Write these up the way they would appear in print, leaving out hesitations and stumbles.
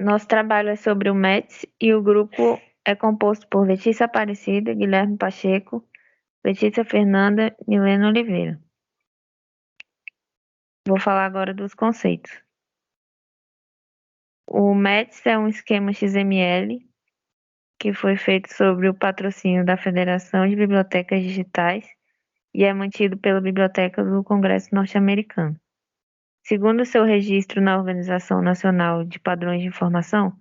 Nosso trabalho é sobre o METS e o grupo é composto por Letícia Aparecida, Guilherme Pacheco, Letícia Fernanda e Milena Oliveira. Vou falar agora dos conceitos. O METS é um esquema XML que foi feito sobre o patrocínio da Federação de Bibliotecas Digitais e é mantido pela Biblioteca do Congresso Norte-Americano. Segundo seu registro na Organização Nacional de Padrões de Informação,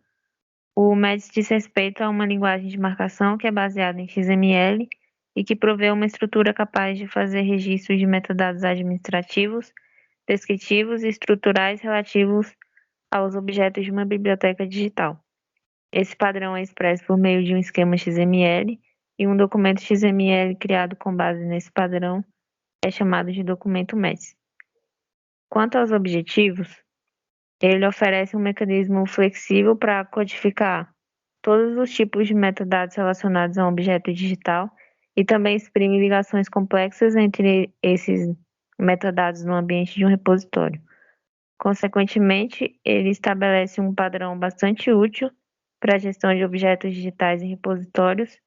o MEDS diz respeito a uma linguagem de marcação que é baseada em XML e que provê uma estrutura capaz de fazer registros de metadados administrativos, descritivos e estruturais relativos aos objetos de uma biblioteca digital. Esse padrão é expresso por meio de um esquema XML e um documento XML criado com base nesse padrão é chamado de documento MEDS. Quanto aos objetivos, ele oferece um mecanismo flexível para codificar todos os tipos de metadados relacionados a um objeto digital e também exprime ligações complexas entre esses metadados no ambiente de um repositório. Consequentemente, ele estabelece um padrão bastante útil para a gestão de objetos digitais em repositórios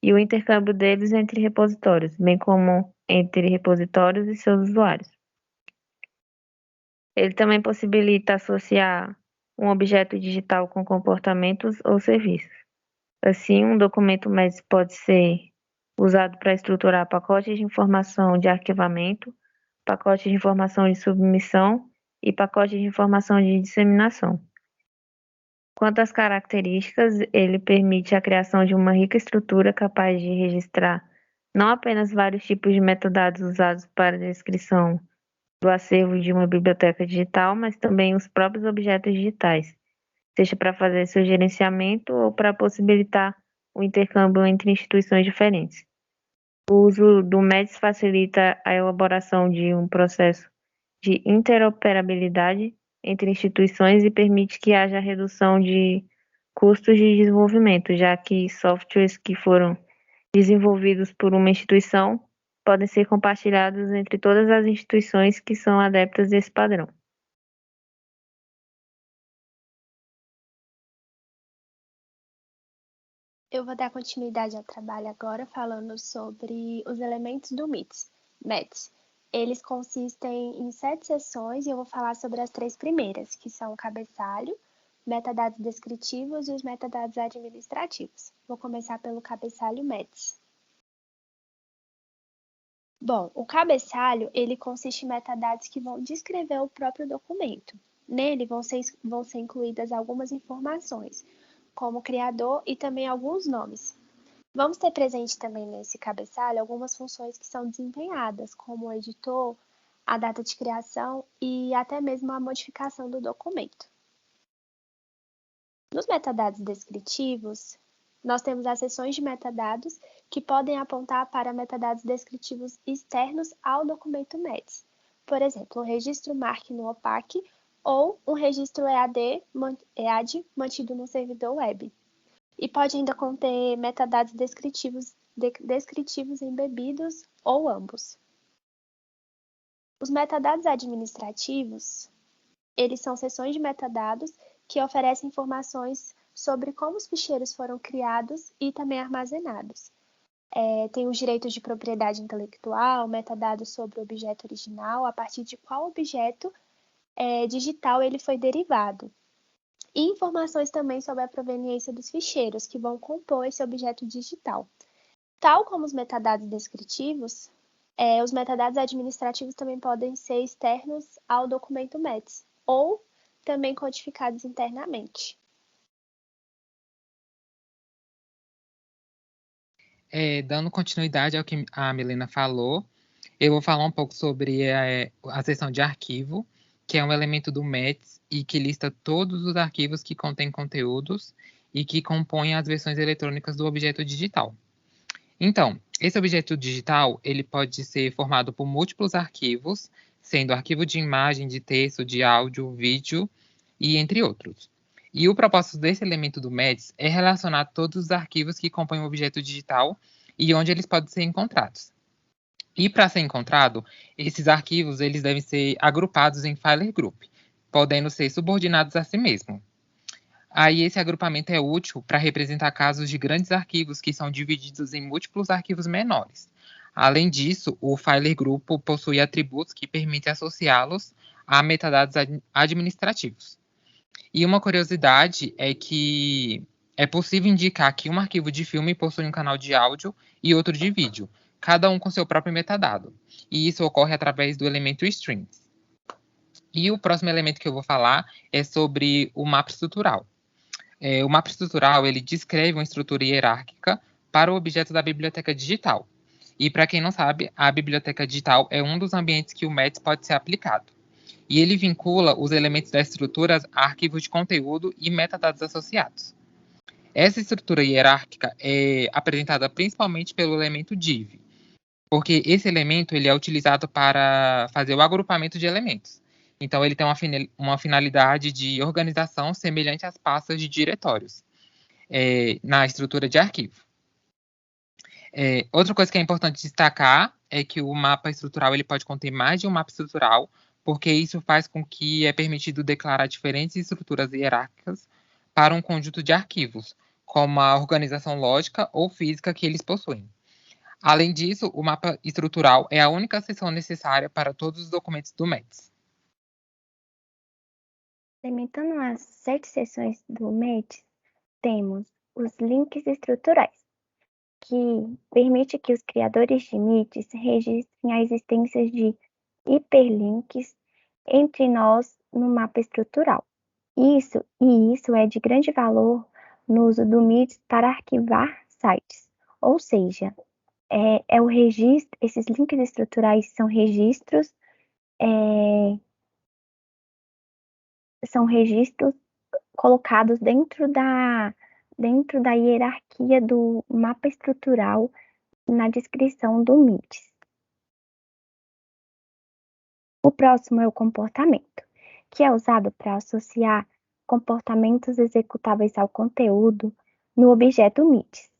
e o intercâmbio deles entre repositórios, bem como entre repositórios e seus usuários. Ele também possibilita associar um objeto digital com comportamentos ou serviços. Assim, um documento MEDS pode ser usado para estruturar pacotes de informação de arquivamento, pacotes de informação de submissão e pacotes de informação de disseminação. Quanto às características, ele permite a criação de uma rica estrutura capaz de registrar não apenas vários tipos de metadados usados para a descrição do acervo de uma biblioteca digital, mas também os próprios objetos digitais, seja para fazer seu gerenciamento ou para possibilitar o intercâmbio entre instituições diferentes. O uso do MEDS facilita a elaboração de um processo de interoperabilidade entre instituições e permite que haja redução de custos de desenvolvimento, já que softwares que foram desenvolvidos por uma instituição podem ser compartilhados entre todas as instituições que são adeptas desse padrão. Eu vou dar continuidade ao trabalho agora falando sobre os elementos do MEDS. Eles consistem em 7 seções e eu vou falar sobre as 3 primeiras, que são o cabeçalho, metadados descritivos e os metadados administrativos. Vou começar pelo cabeçalho MEDS. Bom, o cabeçalho, ele consiste em metadados que vão descrever o próprio documento. Nele vão ser incluídas algumas informações, como criador e também alguns nomes. Vamos ter presente também nesse cabeçalho algumas funções que são desempenhadas, como o editor, a data de criação e até mesmo a modificação do documento. Nos metadados descritivos, nós temos as seções de metadados que podem apontar para metadados descritivos externos ao documento MEDS. Por exemplo, um registro MARC no OPAC ou um registro EAD mantido no servidor web. E pode ainda conter metadados descritivos embebidos ou ambos. Os metadados administrativos, eles são seções de metadados que oferecem informações sobre como os ficheiros foram criados e também armazenados. Tem os direitos de propriedade intelectual, metadados sobre o objeto original, a partir de qual objeto digital ele foi derivado. E informações também sobre a proveniência dos ficheiros que vão compor esse objeto digital. Tal como os metadados descritivos, os metadados administrativos também podem ser externos ao documento MEDS ou também codificados internamente. Dando continuidade ao que a Milena falou, eu vou falar um pouco sobre a seção de arquivo, que é um elemento do MEDS e que lista todos os arquivos que contêm conteúdos e que compõem as versões eletrônicas do objeto digital. Então, esse objeto digital ele pode ser formado por múltiplos arquivos, sendo arquivo de imagem, de texto, de áudio, vídeo e entre outros. E o propósito desse elemento do MEDS é relacionar todos os arquivos que compõem o objeto digital e onde eles podem ser encontrados. E para ser encontrado, esses arquivos eles devem ser agrupados em file group, podendo ser subordinados a si mesmo. Aí esse agrupamento é útil para representar casos de grandes arquivos que são divididos em múltiplos arquivos menores. Além disso, o filer grupo possui atributos que permitem associá-los a metadados administrativos. E uma curiosidade é que é possível indicar que um arquivo de filme possui um canal de áudio e outro de vídeo, cada um com seu próprio metadado. E isso ocorre através do elemento strings. E o próximo elemento que eu vou falar é sobre o mapa estrutural. O mapa estrutural ele descreve uma estrutura hierárquica para o objeto da biblioteca digital. E para quem não sabe, a biblioteca digital é um dos ambientes que o METS pode ser aplicado. E ele vincula os elementos da estrutura a arquivos de conteúdo e metadados associados. Essa estrutura hierárquica é apresentada principalmente pelo elemento div, porque esse elemento ele é utilizado para fazer o agrupamento de elementos. Então, ele tem uma finalidade de organização semelhante às pastas de diretórios na estrutura de arquivo. Outra coisa que é importante destacar é que o mapa estrutural ele pode conter mais de um mapa estrutural, porque isso faz com que é permitido declarar diferentes estruturas hierárquicas para um conjunto de arquivos, como a organização lógica ou física que eles possuem. Além disso, o mapa estrutural é a única seção necessária para todos os documentos do METS. Implementando as 7 seções do METS, temos os links estruturais, que permite que os criadores de MITs registrem a existência de hiperlinks entre nós no mapa estrutural. Isso é de grande valor no uso do MITs para arquivar sites, ou seja, o registro, esses links estruturais são registros colocados dentro da hierarquia do mapa estrutural na descrição do MITs. O próximo é o comportamento, que é usado para associar comportamentos executáveis ao conteúdo no objeto MITs.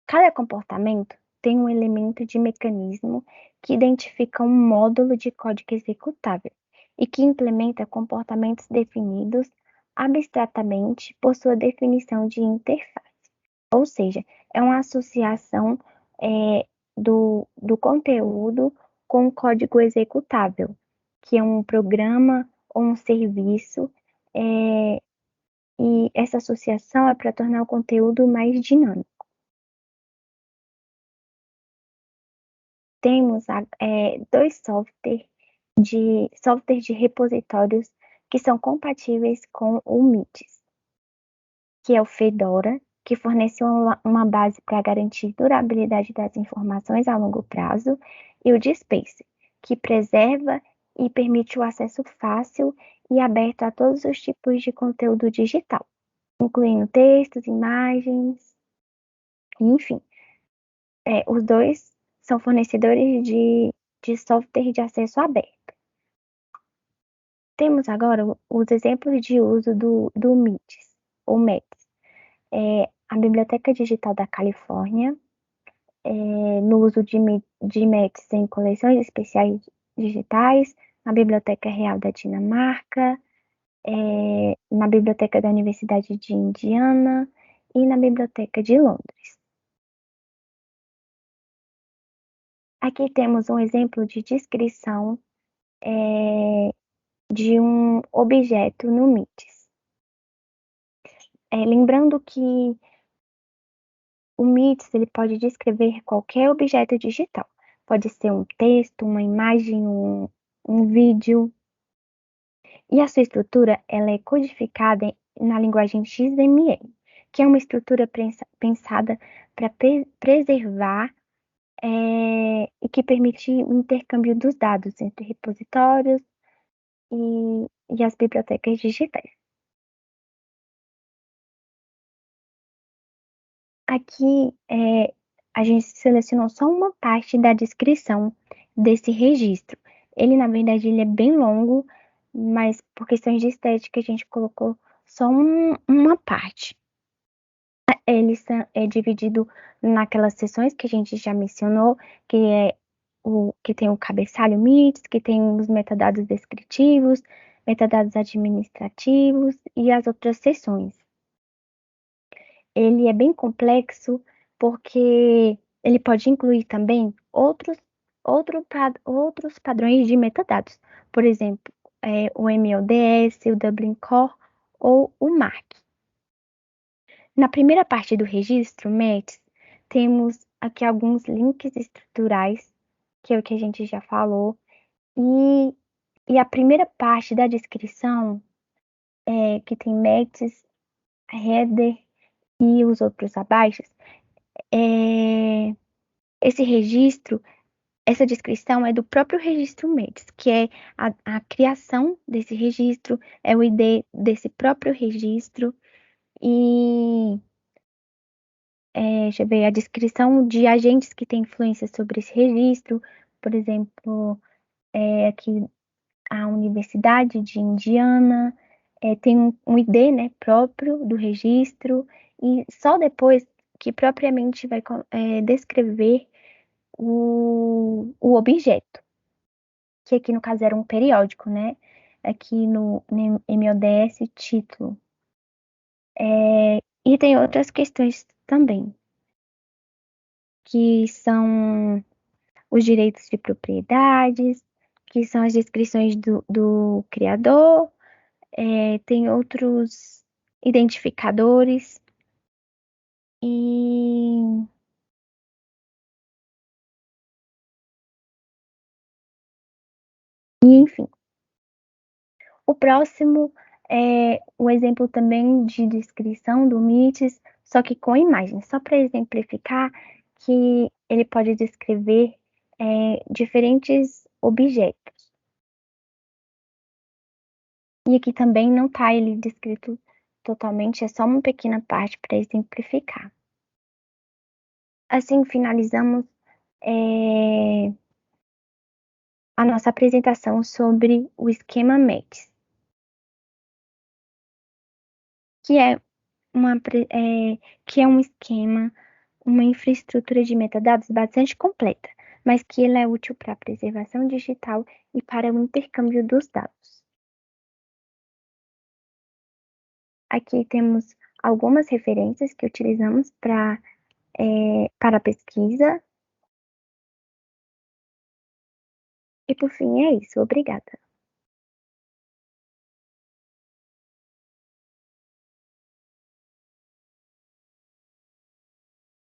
Cada comportamento tem um elemento de mecanismo que identifica um módulo de código executável e que implementa comportamentos definidos abstratamente por sua definição de interface. Ou seja, é uma associação do conteúdo com o código executável, que é um programa ou um serviço, e essa associação é para tornar o conteúdo mais dinâmico. Temos dois softwares de repositórios que são compatíveis com o MITs, que é o Fedora, que fornece uma base para garantir durabilidade das informações a longo prazo, e o DSpace, que preserva e permite o acesso fácil e aberto a todos os tipos de conteúdo digital, incluindo textos, imagens, enfim. Os dois são fornecedores de software de acesso aberto. Temos agora os exemplos de uso do MITs, ou METs. A Biblioteca Digital da Califórnia, no uso de METs em coleções especiais digitais, na Biblioteca Real da Dinamarca, na Biblioteca da Universidade de Indiana e na Biblioteca de Londres. Aqui temos um exemplo de descrição de um objeto no MITs. Lembrando que o MITs ele pode descrever qualquer objeto digital. Pode ser um texto, uma imagem, um vídeo. E a sua estrutura ela é codificada na linguagem XML, que é uma estrutura pensada para preservar e que permite o intercâmbio dos dados entre repositórios e as bibliotecas digitais. Aqui a gente selecionou só uma parte da descrição desse registro. Ele, na verdade, ele é bem longo, mas por questões de estética a gente colocou só uma parte. Ele é dividido naquelas seções que a gente já mencionou, que tem o cabeçalho MITs, que tem os metadados descritivos, metadados administrativos e as outras seções. ele é bem complexo porque ele pode incluir também outros padrões de metadados. Por exemplo, o MLDS, o Dublin Core ou o MARC. Na primeira parte do registro METS, temos aqui alguns links estruturais, que é o que a gente já falou, e a primeira parte da descrição, que tem METS, header e os outros abaixo, esse registro, essa descrição é do próprio registro METS, que é a criação desse registro, é o ID desse próprio registro, e deixa eu ver, a descrição de agentes que têm influência sobre esse registro, por exemplo, aqui a Universidade de Indiana, tem um ID, né, próprio do registro, e só depois que propriamente vai descrever o objeto, que aqui no caso era um periódico, né? Aqui no MODS, título. E tem outras questões também, que são os direitos de propriedades, que são as descrições do criador, tem outros identificadores e enfim. O próximo é o exemplo também de descrição do MITES, só que com imagens, só para exemplificar que ele pode descrever diferentes objetos. E aqui também não está ele descrito totalmente, é só uma pequena parte para exemplificar. Assim, finalizamos a nossa apresentação sobre o esquema METS, que é um esquema, uma infraestrutura de metadados bastante completa, mas que ele é útil para a preservação digital e para o intercâmbio dos dados. Aqui temos algumas referências que utilizamos para a pesquisa. E por fim é isso. Obrigada.